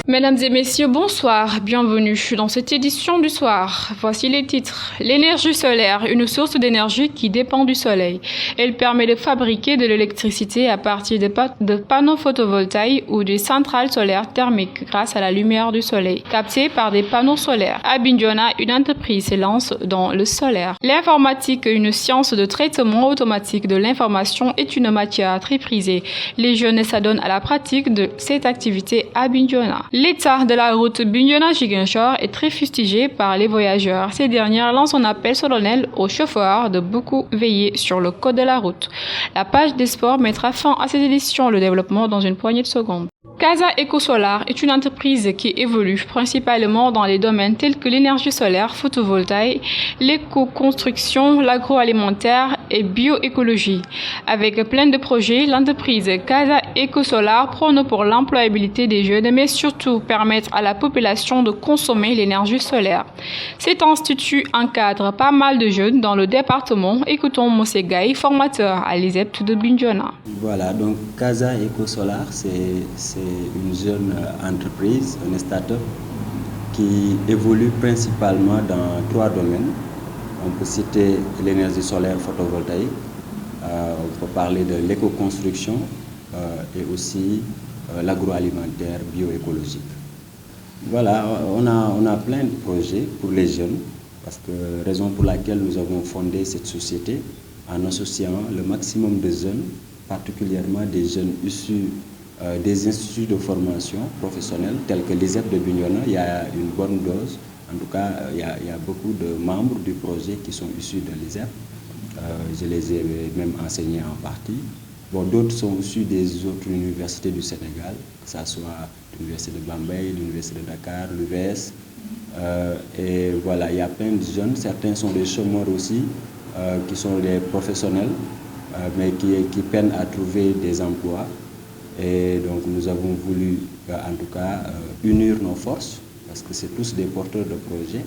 Mesdames et messieurs, bonsoir, bienvenue dans cette édition du soir. Voici les titres. L'énergie solaire, une source d'énergie qui dépend du soleil. Elle permet de fabriquer de l'électricité à partir de panneaux photovoltaïques ou de centrales solaires thermiques grâce à la lumière du soleil, captée par des panneaux solaires. À Bignona, une entreprise se lance dans le solaire. L'informatique, une science de traitement automatique de l'information, est une matière très prisée. Les jeunes s'adonnent à la pratique de cette activité à Bignona. L'état de la route Bignona-Ziguinchor est très fustigé par les voyageurs. Ces dernières lancent un appel solennel aux chauffeurs de beaucoup veiller sur le code de la route. La page des sports mettra fin à cette édition, le développement dans une poignée de secondes. Casa Ecosolar est une entreprise qui évolue principalement dans les domaines tels que l'énergie solaire photovoltaïque, l'éco-construction, l'agroalimentaire et bioécologie. Avec plein de projets, l'entreprise Casa Ecosolar prône pour l'employabilité des jeunes, mais surtout permettre à la population de consommer l'énergie solaire. Cet institut encadre pas mal de jeunes dans le département. Écoutons Moussé Gaye, formateur à l'ISEP de Bignona. Voilà, donc Casa Ecosolar, c'est une jeune entreprise, une start-up qui évolue principalement dans 3 domaines. On peut citer l'énergie solaire photovoltaïque, on peut parler de l'éco-construction et aussi l'agroalimentaire bioécologique. Voilà, on a plein de projets pour les jeunes, parce que raison pour laquelle nous avons fondé cette société en associant le maximum de jeunes, particulièrement des jeunes issus des instituts de formation professionnelle tels que l'ISEP de Bignona. Il y a une bonne dose, en tout cas il y a beaucoup de membres du projet qui sont issus de l'ISEP. Je les ai même enseignés en partie. Bon, d'autres sont issus des autres universités du Sénégal, que ce soit l'université de Bambey, l'université de Dakar, l'UVS. Et voilà, il y a plein de jeunes, certains sont des chômeurs aussi, qui sont des professionnels, mais qui peinent à trouver des emplois. Et donc nous avons voulu en tout cas unir nos forces, parce que c'est tous des porteurs de projets,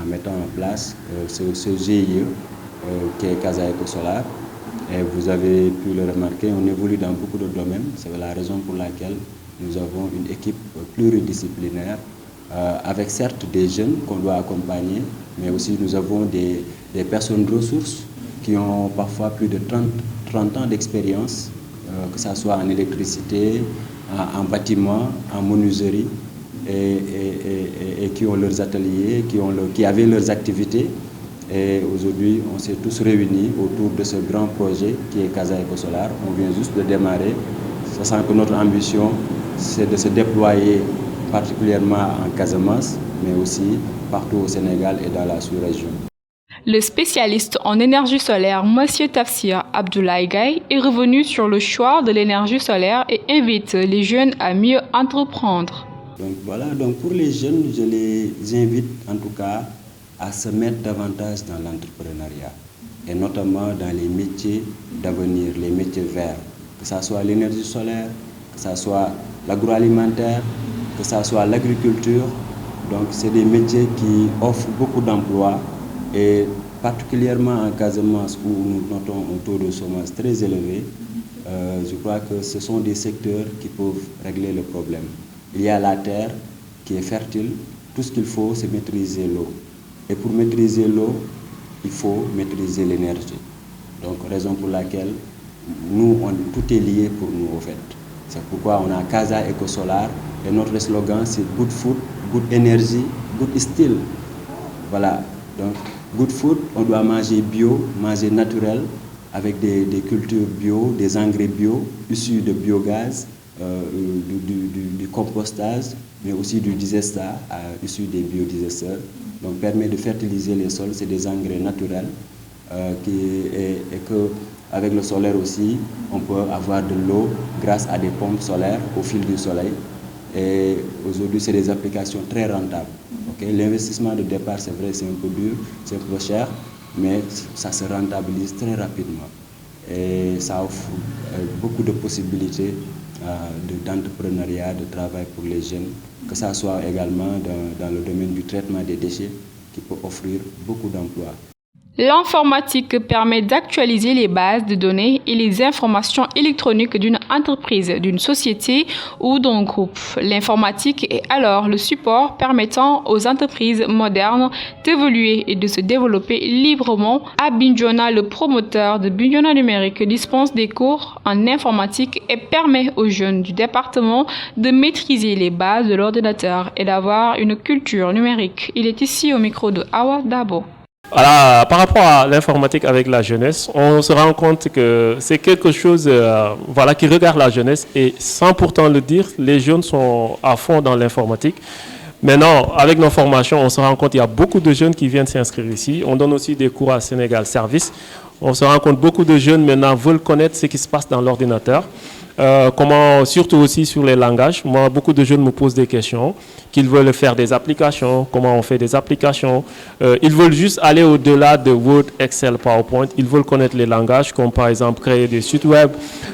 en mettant en place ce GIE qui est Casa Ecosolar. Et vous avez pu le remarquer, on évolue dans beaucoup de domaines. C'est la raison pour laquelle nous avons une équipe pluridisciplinaire, avec certes des jeunes qu'on doit accompagner, mais aussi nous avons des personnes ressources qui ont parfois plus de 30 ans d'expérience, que ce soit en électricité, en bâtiment, en menuiserie, et qui ont leurs ateliers, qui avaient leurs activités. Et aujourd'hui, on s'est tous réunis autour de ce grand projet qui est Casa Ecosolar. On vient juste de démarrer, sachant que notre ambition, c'est de se déployer particulièrement en Casamance, mais aussi partout au Sénégal et dans la sous-région. Le spécialiste en énergie solaire, M. Tafsir Abdoulaye Gaye, est revenu sur le choix de l'énergie solaire et invite les jeunes à mieux entreprendre. Donc voilà, donc pour les jeunes, je les invite en tout cas à se mettre davantage dans l'entrepreneuriat, et notamment dans les métiers d'avenir, les métiers verts, que ce soit l'énergie solaire, que ce soit l'agroalimentaire, que ce soit l'agriculture. Donc c'est des métiers qui offrent beaucoup d'emplois, et particulièrement en Casamance où nous notons un taux de chômage très élevé, je crois que ce sont des secteurs qui peuvent régler le problème. Il y a la terre qui est fertile, tout ce qu'il faut c'est maîtriser l'eau. Et pour maîtriser l'eau, il faut maîtriser l'énergie. Donc raison pour laquelle tout est lié pour nous au fait. C'est pourquoi on a Casa Ecosolar et notre slogan c'est Good Food, Good Energy, Good Steel. Voilà, donc Good Food, on doit manger bio, manger naturel, avec des cultures bio, des engrais bio, issus de biogaz, du compostage, mais aussi du digestat, issu des biodigesteurs. Donc permet de fertiliser les sols, c'est des engrais naturels, et qu'avec le solaire aussi, on peut avoir de l'eau grâce à des pompes solaires au fil du soleil. Et aujourd'hui, c'est des applications très rentables. Okay? L'investissement de départ, c'est vrai, c'est un peu dur, c'est un peu cher, mais ça se rentabilise très rapidement. Et ça offre beaucoup de possibilités d'entrepreneuriat, de travail pour les jeunes, que ça soit également dans le domaine du traitement des déchets, qui peut offrir beaucoup d'emplois. L'informatique permet d'actualiser les bases de données et les informations électroniques d'une entreprise, d'une société ou d'un groupe. L'informatique est alors le support permettant aux entreprises modernes d'évoluer et de se développer librement. À Bignona, le promoteur de Bignona Numérique dispense des cours en informatique et permet aux jeunes du département de maîtriser les bases de l'ordinateur et d'avoir une culture numérique. Il est ici au micro de Awa Dabo. Voilà, par rapport à l'informatique avec la jeunesse, on se rend compte que c'est quelque chose qui regarde la jeunesse et sans pourtant le dire, les jeunes sont à fond dans l'informatique. Maintenant, avec nos formations, on se rend compte qu'il y a beaucoup de jeunes qui viennent s'inscrire ici. On donne aussi des cours à Sénégal Service. On se rend compte que beaucoup de jeunes maintenant veulent connaître ce qui se passe dans l'ordinateur. Surtout aussi sur les langages. Moi, beaucoup de jeunes me posent des questions, qu'ils veulent faire des applications, comment on fait des applications. Ils veulent juste aller au-delà de Word, Excel, PowerPoint. Ils veulent connaître les langages, comme par exemple créer des sites web,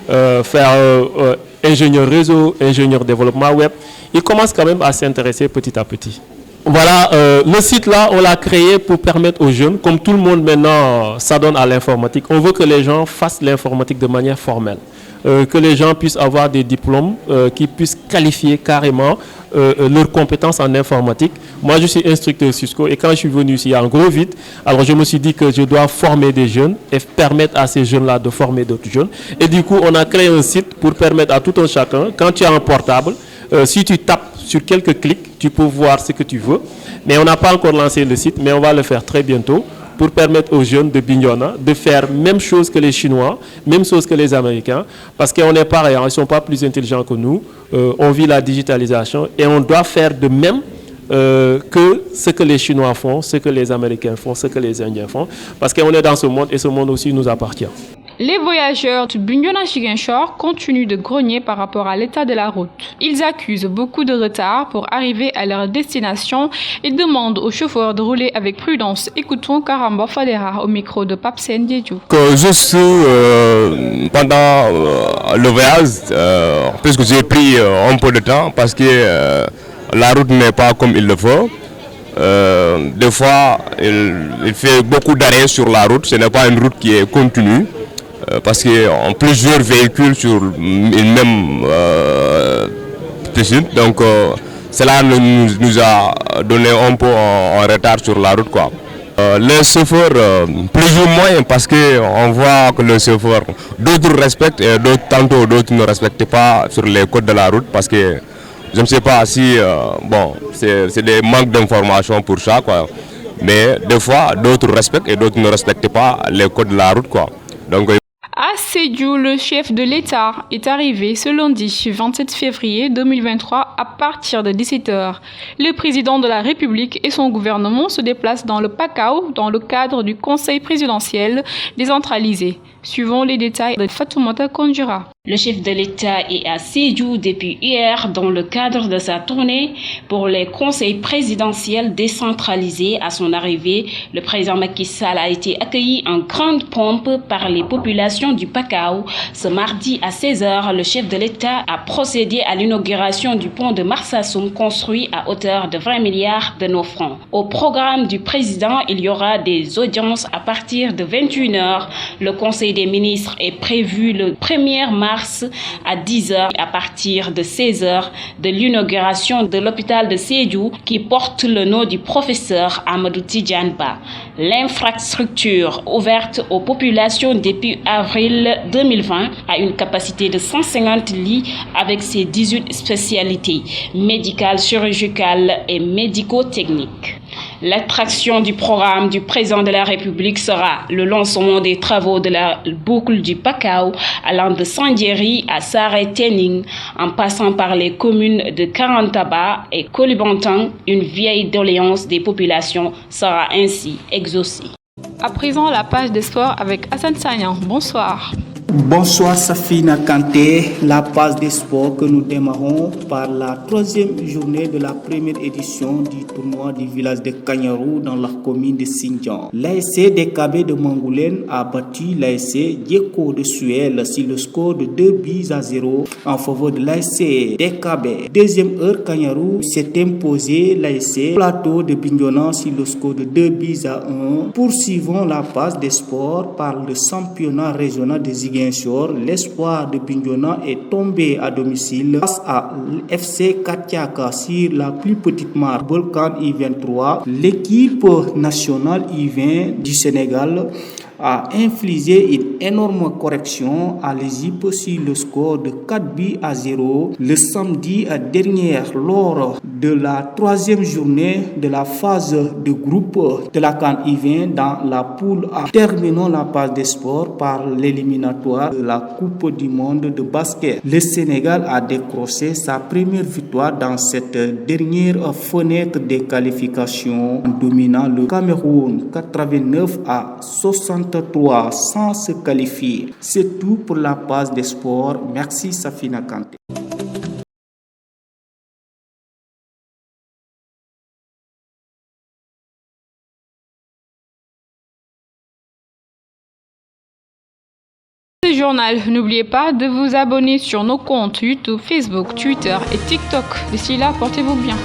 faire ingénieur réseau, ingénieur développement web. Ils commencent quand même à s'intéresser petit à petit. Voilà, le site là, on l'a créé pour permettre aux jeunes, comme tout le monde maintenant s'adonne à l'informatique, on veut que les gens fassent l'informatique de manière formelle. Que les gens puissent avoir des diplômes qui puissent qualifier carrément leurs compétences en informatique. Moi, je suis instructeur Cisco et quand je suis venu ici, il y a un gros vide. Alors, je me suis dit que je dois former des jeunes et permettre à ces jeunes-là de former d'autres jeunes. Et du coup, on a créé un site pour permettre à tout un chacun, quand tu as un portable, si tu tapes sur quelques clics, tu peux voir ce que tu veux. Mais on n'a pas encore lancé le site, mais on va le faire très bientôt, pour permettre aux jeunes de Bignona de faire même chose que les Chinois, même chose que les Américains, parce qu'on est pareil, ils ne sont pas plus intelligents que nous, on vit la digitalisation et on doit faire de même que ce que les Chinois font, ce que les Américains font, ce que les Indiens font, parce qu'on est dans ce monde et ce monde aussi nous appartient. Les voyageurs du Bignona-Ziguinchor continuent de grogner par rapport à l'état de la route. Ils accusent beaucoup de retard pour arriver à leur destination et demandent aux chauffeurs de rouler avec prudence. Écoutons Karamba Fadera au micro de Papsen Diédiou. Juste pendant le voyage, puisque j'ai pris un peu de temps parce que la route n'est pas comme il le faut. Des fois, il fait beaucoup d'arrêts sur la route. Ce n'est pas une route qui est continue. Parce qu'on plusieurs véhicules sur une même piste. Donc, cela nous a donné un peu en retard sur la route, quoi. Les chauffeurs, plus ou moins, parce qu'on voit que les chauffeurs, d'autres respectent et tantôt d'autres ne respectent pas sur les codes de la route, parce que je ne sais pas si, c'est des manques d'informations pour ça, quoi. Mais des fois, d'autres respectent et d'autres ne respectent pas les codes de la route, quoi. Donc, à Sédhiou, le chef de l'État est arrivé ce lundi 27 février 2023 à partir de 17h. Le président de la République et son gouvernement se déplacent dans le Pakao dans le cadre du Conseil présidentiel décentralisé. Suivons les détails de Fatoumata Kondjira. Le chef de l'État est à Sédhiou depuis hier dans le cadre de sa tournée pour les conseils présidentiels décentralisés. À son arrivée, le président Macky Sall a été accueilli en grande pompe par les populations du Pakao. Ce mardi à 16h, le chef de l'État a procédé à l'inauguration du pont de Marsassoum construit à hauteur de 20 milliards de nos francs. Au programme du président, il y aura des audiences à partir de 21h. Le Conseil des ministres est prévu le 1er mars à 10h à partir de 16h de l'inauguration de l'hôpital de Sédhiou qui porte le nom du professeur Amadou Tidjane Ba. L'infrastructure ouverte aux populations depuis avril 2020 a une capacité de 150 lits avec ses 18 spécialités médicales, chirurgicales et médico-techniques. L'attraction du programme du président de la République sera le lancement des travaux de la boucle du Pakao allant de Sandiéry à Saré-Tening en passant par les communes de Karantaba et Kolibantang. Une vieille doléance des populations sera ainsi exaucée. À présent, la page des sports avec Hassan Sagnan. Bonsoir. Bonsoir Safina Kanté, la page des sports que nous démarrons par la troisième journée de la première édition du tournoi du village de Kanyarou dans la commune de Xinjiang. L'ASC DKB de Mangoulène a battu l'ASC Djeko de Suel sur le score de 2-0 en faveur de l'ASC DKB. Deuxième heure, Kanyarou s'est imposé l'ASC Plateau de Bignona sur le score de 2-1. Poursuivons la page des sports par le championnat régional de Ziguinchor. L'espoir de Bignona est tombé à domicile face à l'FC Katiaka sur la plus petite marque Volcan I-23. L'équipe nationale I-20 du Sénégal a infligé une énorme correction à l'Égypte sur le score de 4-0 le samedi dernier lors de la troisième journée de la phase de groupe de la CAN I-20 dans la poule A. Terminons la page des sports par l'éliminatoire de la Coupe du monde de basket. Le Sénégal a décroché sa première victoire dans cette dernière fenêtre de qualification en dominant le Cameroun 89-63 sans se qualifier. C'est tout pour la page des sports. Merci Safina Kanté. Ce journal, n'oubliez pas de vous abonner sur nos comptes YouTube, Facebook, Twitter et TikTok. D'ici là, portez-vous bien.